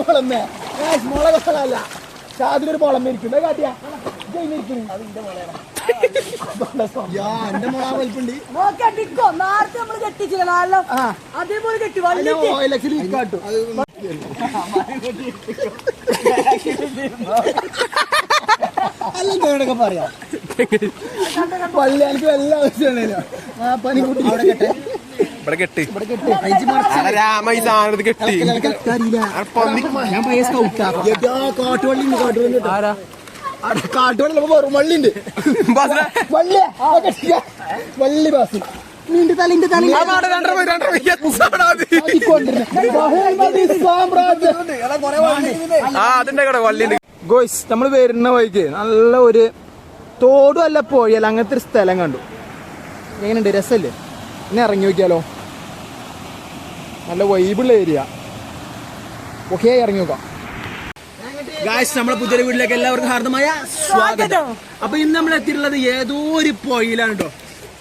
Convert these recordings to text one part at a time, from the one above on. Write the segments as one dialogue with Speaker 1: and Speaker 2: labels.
Speaker 1: മുളമേ മുളകല്ല അതിലൊരു മുളമ ഇരിക്കുന്നത് കാട്ടിയാ അതേപോലെ കെട്ടി കാട്ടും അല്ലൊക്കെ പറയാം പള്ളി എനിക്ക് എല്ലാ ആവശ്യമാണല്ലോ ആ പനി കൂട്ടി
Speaker 2: ഇവിടെ കെട്ടി രാമ ഈ സാധനത്ത് കെട്ടി
Speaker 1: ഞാൻ പയ്യ സ്കൗട്ടാ കാട്ടുവള്ളി കാട്ടുവള്ളി വെറും വള്ളിണ്ട് വള്ളി ബാസ് ഗോയ്സ് നമ്മള് വരുന്ന വഴിക്ക് നല്ല ഒരു തോടും അല്ല പോയല്ല അങ്ങനത്തെ ഒരു സ്ഥലം കണ്ടു. എങ്ങനെയുണ്ട്? രസല്ലേ? ഇനി ഇറങ്ങി നോക്കിയാലോ? നല്ല വൈബിളുള്ള ഏരിയ. ഓക്കെ, ഇറങ്ങി നോക്കാം. ഗായ്സ്, നമ്മുടെ പുതിയ വീട്ടിലേക്ക് എല്ലാവർക്കും ഹാർദമായ സ്വാഗതം. അപ്പൊ ഇന്ന് നമ്മൾ എത്തിയിട്ടുള്ളത് ഏതോ ഒരു പൊയിലാണ് കേട്ടോ.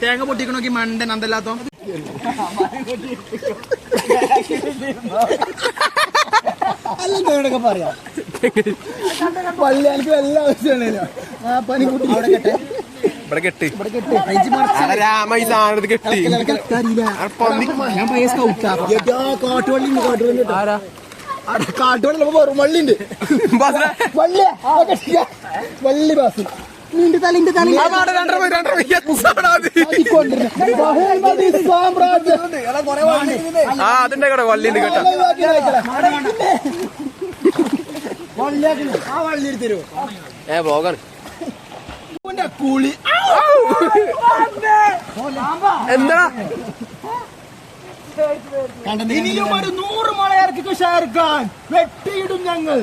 Speaker 1: തേങ്ങ പൊട്ടിക്കണോക്കി മണ്ടൻ അന്തല്ലാത്തോ. അല്ലൊക്കെ പറയാം പള്ളി എനിക്ക് എല്ലാ ആവശ്യമാണല്ലോ ആ പനി കൂട്ടി
Speaker 2: ഇവിടെ കെട്ടി രാമ ഈ സാധനത്ത് കെട്ടി
Speaker 1: ഞാൻ പയ്യ സ്കൗട്ടാ കാട്ടുവള്ളി കാട്ടുവള്ളി വെറും വള്ളിണ്ട് വള്ളി ബാസ്
Speaker 2: അതിന്റെ കട വള്ളിണ്ട് കേട്ടോ. ബ്ലോഗാണ്
Speaker 1: കൂളി
Speaker 2: എന്താ
Speaker 1: ഇനിയും ഒരു 100 മുള ഇറക്കി ഷാർഖാൻ വെട്ടിയിടും ഞങ്ങൾ.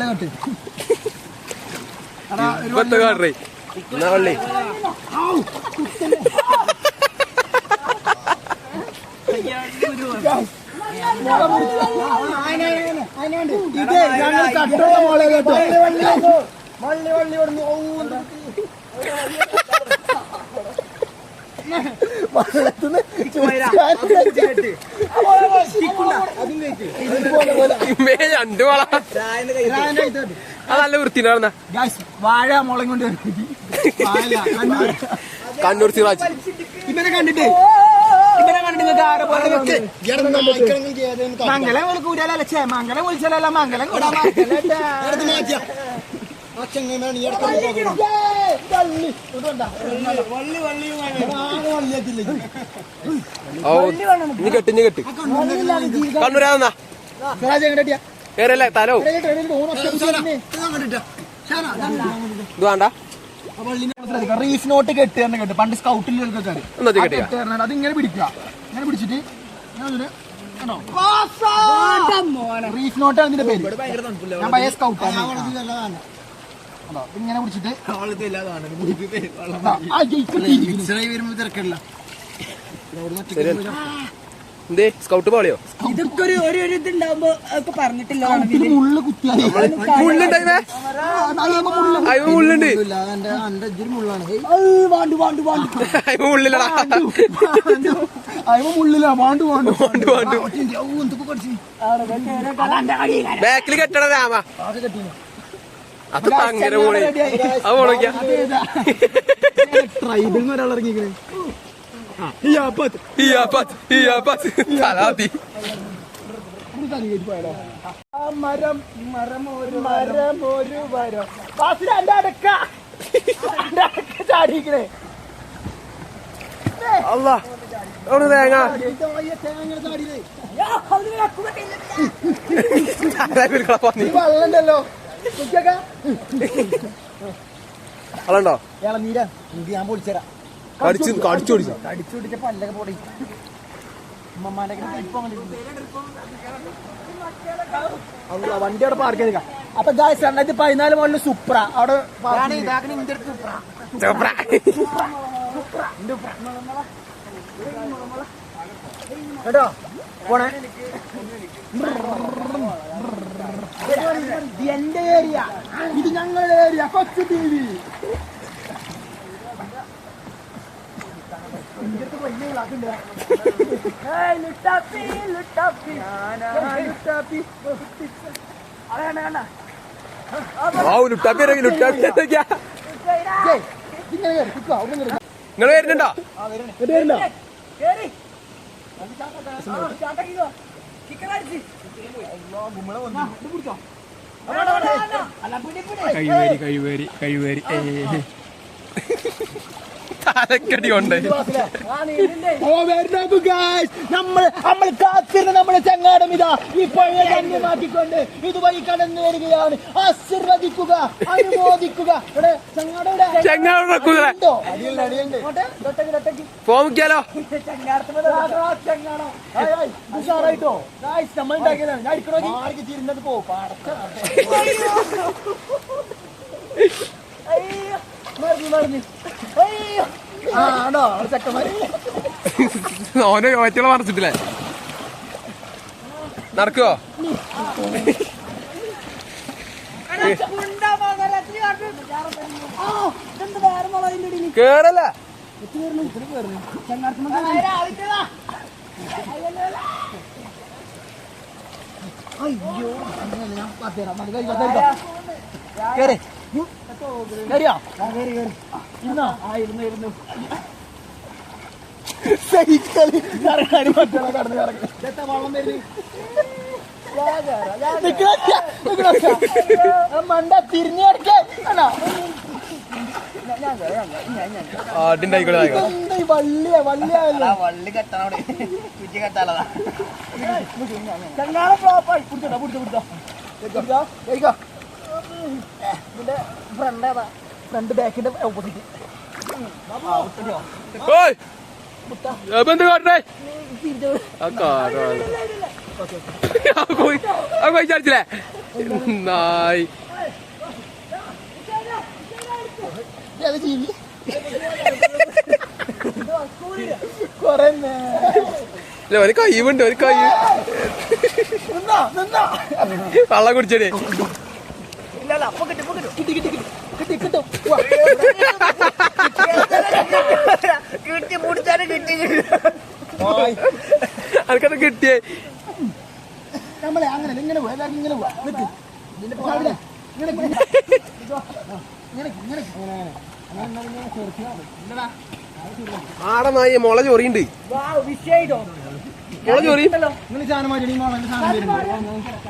Speaker 1: കെട്ട്
Speaker 2: വള്ളി
Speaker 1: ഇത് ഞങ്ങൾ കട്ടുള്ള മോളെ കേട്ടോ.
Speaker 2: അതല്ല വൃത്തിണ്ടായിരുന്ന
Speaker 1: വാഴ മുളക് കൊണ്ട്
Speaker 2: കണ്ണൂർ സിറാജ്
Speaker 1: ഇവനെ കണ്ടിട്ട് മംഗലം കൂടാലല്ലേ? മംഗലം വിളിച്ചാലല്ല മംഗലം
Speaker 2: കെട്ടി കെട്ടി കണ്ണൂരാ തലോ ഇത് വേണ്ട.
Speaker 1: റീഫ് നോട്ട് കെട്ടുക കേട്ടോ. പണ്ട് സ്കൗട്ടിലൊക്കെ അതിങ്ങനെ പിടിക്കുക. ഇങ്ങനെ പിടിച്ചിട്ട് റീഫ് നോട്ടാണ് ഇതിന്റെ പേര്. ഞാൻ പയ്യ സ്കൗട്ടാണ്. ഇങ്ങനെ പിടിച്ചിട്ട്
Speaker 2: എന്തേ സ്കൗട്ട് പാളിയോ?
Speaker 3: ഇതൊക്കെ ഒരു ഇതുണ്ടാവുമ്പോ പറഞ്ഞിട്ടില്ല.
Speaker 1: മുള്ളു കുത്തിയാലേ
Speaker 2: മുള്ളുണ്ട് മുള്ളിലടാ
Speaker 1: മുള്ളില്ല വാണ്ടു വാണ്ടു
Speaker 2: ബാക്കിൽ കെട്ടണ രാമ അത് അങ്ങനെ പോണേ. അത് പോണോക്കിയാ
Speaker 1: ട്രൈബിൽ ഒരാൾ ഇറങ്ങിക്കണേ. മരം മരം ഒരു മരം ഒരു മരം അടക്ക ചാടിക്കണേ.
Speaker 2: അല്ലാ തേങ്ങ
Speaker 1: വെള്ളണ്ടല്ലോ.
Speaker 2: അതുണ്ടോ?
Speaker 1: ഇളനീര ഞാൻ പൊളിച്ചരാം.
Speaker 2: കടിച്ചു
Speaker 1: പിടിച്ച പല്ലൊക്കെ പൊടി വണ്ടി അവിടെ പാർക്ക് ചെയ്ത. അപ്പൊ 2014 മോഡല് സുപ്ര അവിടെ കേട്ടോ പോണേ. എന്റെ ഏരിയ, ഇത് ഞങ്ങളുടെ ഏരിയ. കൊച്ചു ടി വി വലിയ
Speaker 2: ലുട്ടാപ്പി എന്തൊക്കെയാ നിങ്ങൾ വരുന്നുണ്ടോ? കഴിവേരി തലക്കടി കൊണ്ട്
Speaker 1: നമ്മൾ കാത്തിരുന്ന നമ്മുടെ ചങ്ങാടം ഇതാ ഈ പഴയ ധന്യമാക്കിക്കൊണ്ട് ഇതുവഴി കടന്നു വരികയാണ്. ആശീർവദിക്കുക, അനുമോദിക്കുക.
Speaker 2: പോമിക്കാലോ
Speaker 1: ഉഷാറായിട്ടോ നമ്മൾ ഉണ്ടാക്കിയതാണ്. ഞാൻ അടിക്കണോ തിരിഞ്ഞത് പോകും. ആണോ ചക്കന്മാര്
Speaker 2: ഓനെ ഒറ്റളെ മറച്ചിട്ടില്ലേ? നടക്കുവോ? കേറല്ല
Speaker 1: അയ്യോ മണ്ട തിരിഞ്ഞെടുക്കേ വള്ളിയ വള്ളിയല്ല വള്ളി കെട്ടാണ് കുറ്റി കെട്ടാലതാ ചങ്ങാളം ഫ്ലോപ്പായി. പിടിച്ചോ പിടിച്ചോ ഇതിന്റെ ഫ്രണ്ട് ഏതാ? ഫ്രണ്ട് ബാക്കിന്റെ ഓപ്പോസിറ്റ്
Speaker 2: വിചാരിച്ചില്ലേ നായി
Speaker 1: കൊറേ
Speaker 2: ഒരു കൈവുണ്ട് ഒരു കൈ വെള്ളം കുടിച്ചേ അനക്കത് കിട്ടിയേ
Speaker 1: നമ്മളെ അങ്ങനെ ഇങ്ങനെ പോവാ എല്ലാവർക്കും ഇങ്ങനെ പോവാ
Speaker 2: ആടെ നായി മുള ചൊറിയുണ്ട്. മുള ചൊറി
Speaker 1: നിങ്ങൾ സാധനം മാറ്റി സാധനം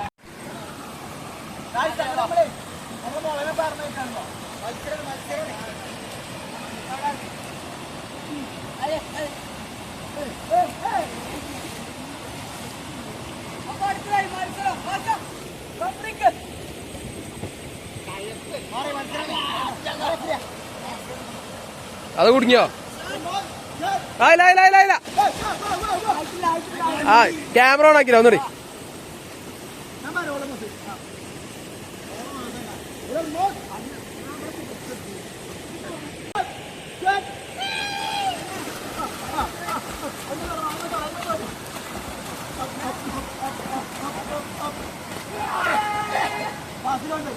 Speaker 2: അത് കുടുങ്ങിയോ? ആ ക്യാമറ ഓൺ ആക്കില്ല ഒന്നുകൂടി.
Speaker 1: ബാസിലുണ്ട്